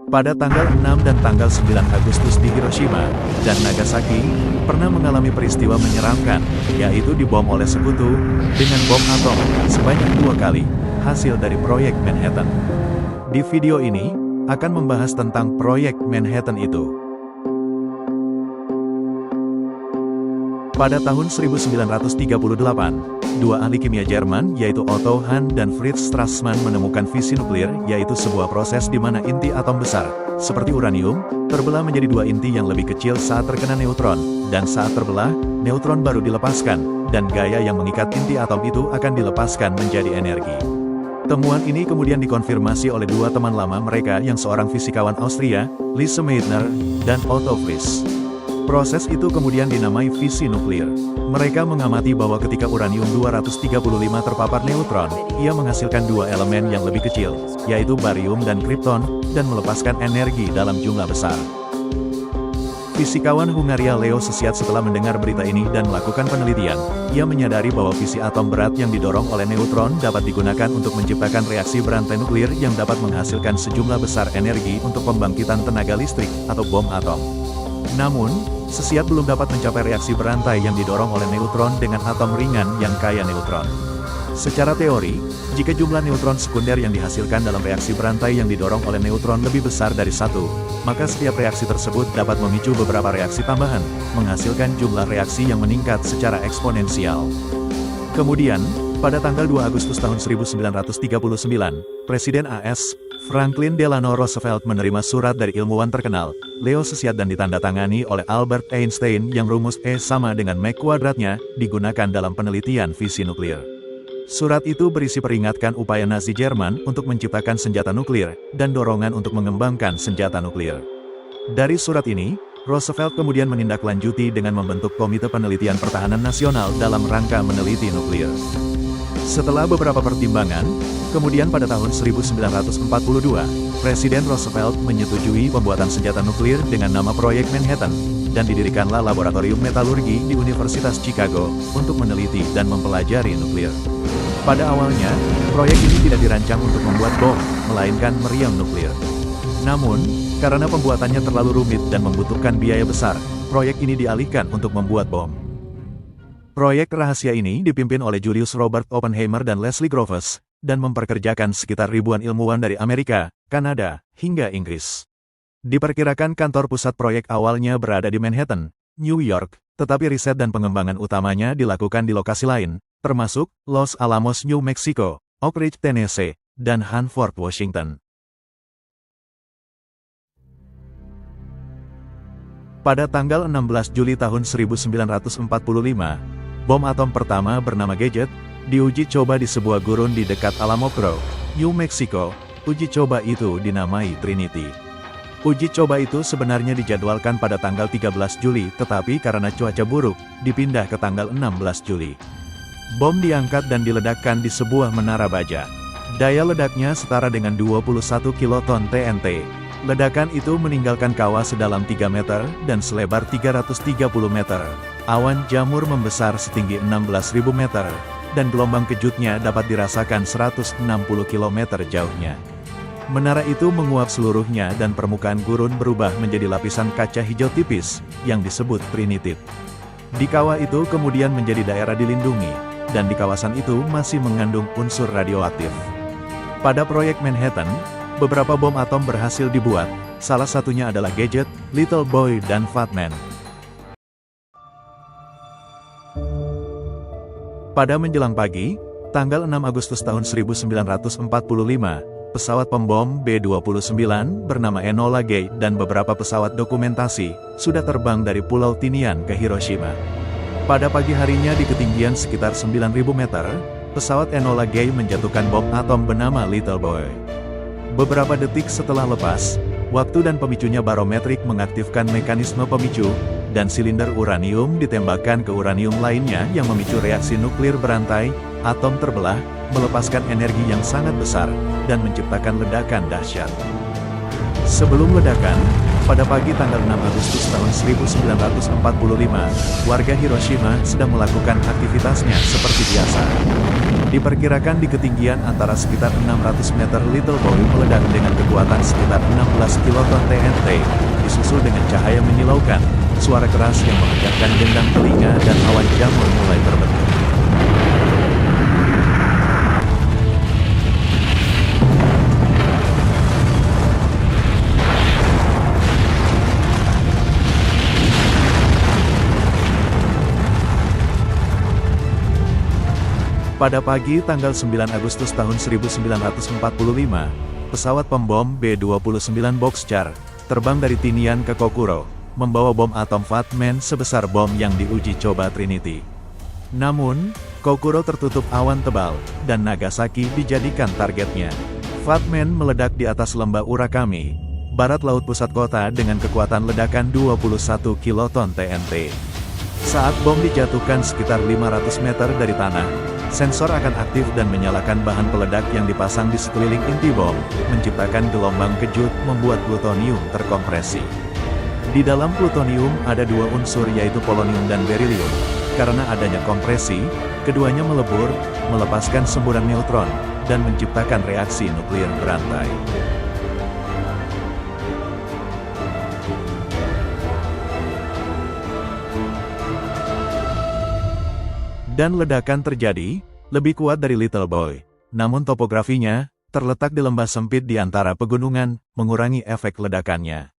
Pada tanggal 6 dan tanggal 9 Agustus di Hiroshima dan Nagasaki, pernah mengalami peristiwa menyeramkan, yaitu dibom oleh sekutu dengan bom atom sebanyak 2 kali, hasil dari proyek Manhattan. Di video ini, akan membahas tentang proyek Manhattan itu. Pada tahun 1938, dua ahli kimia Jerman yaitu Otto Hahn dan Fritz Strassmann menemukan fisi nuklir, yaitu sebuah proses di mana inti atom besar, seperti uranium, terbelah menjadi dua inti yang lebih kecil saat terkena neutron, dan saat terbelah, neutron baru dilepaskan, dan gaya yang mengikat inti atom itu akan dilepaskan menjadi energi. Temuan ini kemudian dikonfirmasi oleh dua teman lama mereka yang seorang fisikawan Austria, Lise Meitner, dan Otto Frisch. Proses itu kemudian dinamai fisi nuklir. Mereka mengamati bahwa ketika uranium-235 terpapar neutron, ia menghasilkan dua elemen yang lebih kecil, yaitu barium dan kripton, dan melepaskan energi dalam jumlah besar. Fisikawan Hungaria Leo Szilard setelah mendengar berita ini dan melakukan penelitian, ia menyadari bahwa fisi atom berat yang didorong oleh neutron dapat digunakan untuk menciptakan reaksi berantai nuklir yang dapat menghasilkan sejumlah besar energi untuk pembangkitan tenaga listrik atau bom atom. Namun, Szilard belum dapat mencapai reaksi berantai yang didorong oleh neutron dengan atom ringan yang kaya neutron. Secara teori, jika jumlah neutron sekunder yang dihasilkan dalam reaksi berantai yang didorong oleh neutron lebih besar dari 1, maka setiap reaksi tersebut dapat memicu beberapa reaksi tambahan, menghasilkan jumlah reaksi yang meningkat secara eksponensial. Kemudian, pada tanggal 2 Agustus tahun 1939, Presiden AS, Franklin Delano Roosevelt menerima surat dari ilmuwan terkenal, Leo Szilard, dan ditandatangani oleh Albert Einstein yang rumus E sama dengan mc kuadratnya digunakan dalam penelitian fisi nuklir. Surat itu berisi peringatkan upaya Nazi Jerman untuk menciptakan senjata nuklir, dan dorongan untuk mengembangkan senjata nuklir. Dari surat ini, Roosevelt kemudian menindaklanjuti dengan membentuk Komite Penelitian Pertahanan Nasional dalam rangka meneliti nuklir. Setelah beberapa pertimbangan, kemudian pada tahun 1942, Presiden Roosevelt menyetujui pembuatan senjata nuklir dengan nama Proyek Manhattan, dan didirikanlah laboratorium metalurgi di Universitas Chicago untuk meneliti dan mempelajari nuklir. Pada awalnya, proyek ini tidak dirancang untuk membuat bom, melainkan meriam nuklir. Namun, karena pembuatannya terlalu rumit dan membutuhkan biaya besar, proyek ini dialihkan untuk membuat bom. Proyek rahasia ini dipimpin oleh Julius Robert Oppenheimer dan Leslie Groves, dan memperkerjakan sekitar ribuan ilmuwan dari Amerika, Kanada, hingga Inggris. Diperkirakan kantor pusat proyek awalnya berada di Manhattan, New York, tetapi riset dan pengembangan utamanya dilakukan di lokasi lain, termasuk Los Alamos, New Mexico, Oak Ridge, Tennessee, dan Hanford, Washington. Pada tanggal 16 Juli tahun 1945, bom atom pertama bernama Gadget diuji coba di sebuah gurun di dekat Alamo Grove, New Mexico. Uji coba itu dinamai Trinity. Uji coba itu sebenarnya dijadwalkan pada tanggal 13 Juli, tetapi karena cuaca buruk, dipindah ke tanggal 16 Juli. Bom diangkat dan diledakkan di sebuah menara baja. Daya ledaknya setara dengan 21 kiloton TNT. Ledakan itu meninggalkan kawah sedalam 3 meter dan selebar 330 meter. Awan jamur membesar setinggi 16.000 meter, dan gelombang kejutnya dapat dirasakan 160 km jauhnya. Menara itu menguap seluruhnya dan permukaan gurun berubah menjadi lapisan kaca hijau tipis, yang disebut trinitit. Di kawah itu kemudian menjadi daerah dilindungi, dan di kawasan itu masih mengandung unsur radioaktif. Pada proyek Manhattan, beberapa bom atom berhasil dibuat, salah satunya adalah Gadget, Little Boy, dan Fat Man. Pada menjelang pagi, tanggal 6 Agustus tahun 1945, pesawat pembom B-29 bernama Enola Gay dan beberapa pesawat dokumentasi sudah terbang dari Pulau Tinian ke Hiroshima. Pada pagi harinya di ketinggian sekitar 9.000 meter, pesawat Enola Gay menjatuhkan bom atom bernama Little Boy. Beberapa detik setelah lepas, waktu dan pemicunya barometrik mengaktifkan mekanisme pemicu, dan silinder uranium ditembakkan ke uranium lainnya yang memicu reaksi nuklir berantai, atom terbelah, melepaskan energi yang sangat besar, dan menciptakan ledakan dahsyat. Sebelum ledakan, pada pagi tanggal 6 Agustus tahun 1945, warga Hiroshima sedang melakukan aktivitasnya seperti biasa. Diperkirakan di ketinggian antara sekitar 600 meter Little Boy meledak dengan kekuatan sekitar 16 kiloton TNT, disusul dengan cahaya menyilaukan, suara keras yang memecahkan gendang telinga dan awan jamur mulai terbentuk. Pada pagi tanggal 9 Agustus tahun 1945, pesawat pembom B-29 Boxcar terbang dari Tinian ke Kokuro, membawa bom atom Fat Man sebesar bom yang diuji coba Trinity. Namun, Kokuro tertutup awan tebal, dan Nagasaki dijadikan targetnya. Fat Man meledak di atas lembah Urakami, barat laut pusat kota dengan kekuatan ledakan 21 kiloton TNT. Saat bom dijatuhkan sekitar 500 meter dari tanah, sensor akan aktif dan menyalakan bahan peledak yang dipasang di sekeliling inti bom, menciptakan gelombang kejut membuat plutonium terkompresi. Di dalam plutonium ada dua unsur yaitu polonium dan berilium. Karena adanya kompresi, keduanya melebur, melepaskan semburan neutron, dan menciptakan reaksi nuklir berantai. Dan ledakan terjadi, lebih kuat dari Little Boy. Namun topografinya, terletak di lembah sempit di antara pegunungan, mengurangi efek ledakannya.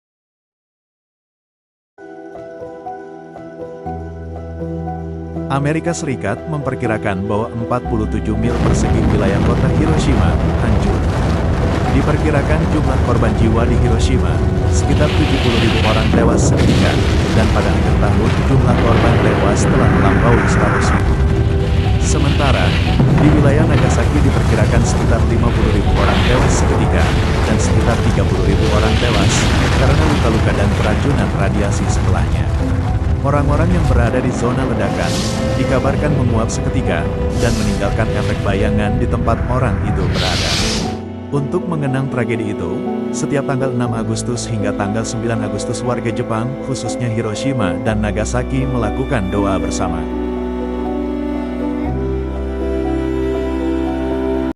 Amerika Serikat memperkirakan bahwa 47 mil persegi wilayah kota Hiroshima hancur. Diperkirakan jumlah korban jiwa di Hiroshima sekitar 70.000 orang tewas seketika, dan pada akhir tahun jumlah korban tewas telah melampaui 100.000. Sementara, di wilayah Nagasaki diperkirakan sekitar 50.000 orang tewas seketika, dan sekitar 30.000 orang tewas karena luka-luka dan keracunan radiasi setelahnya. Orang-orang yang berada di zona ledakan dikabarkan menguap seketika dan meninggalkan efek bayangan di tempat orang itu berada. Untuk mengenang tragedi itu, setiap tanggal 6 Agustus hingga tanggal 9 Agustus warga Jepang, khususnya Hiroshima dan Nagasaki melakukan doa bersama.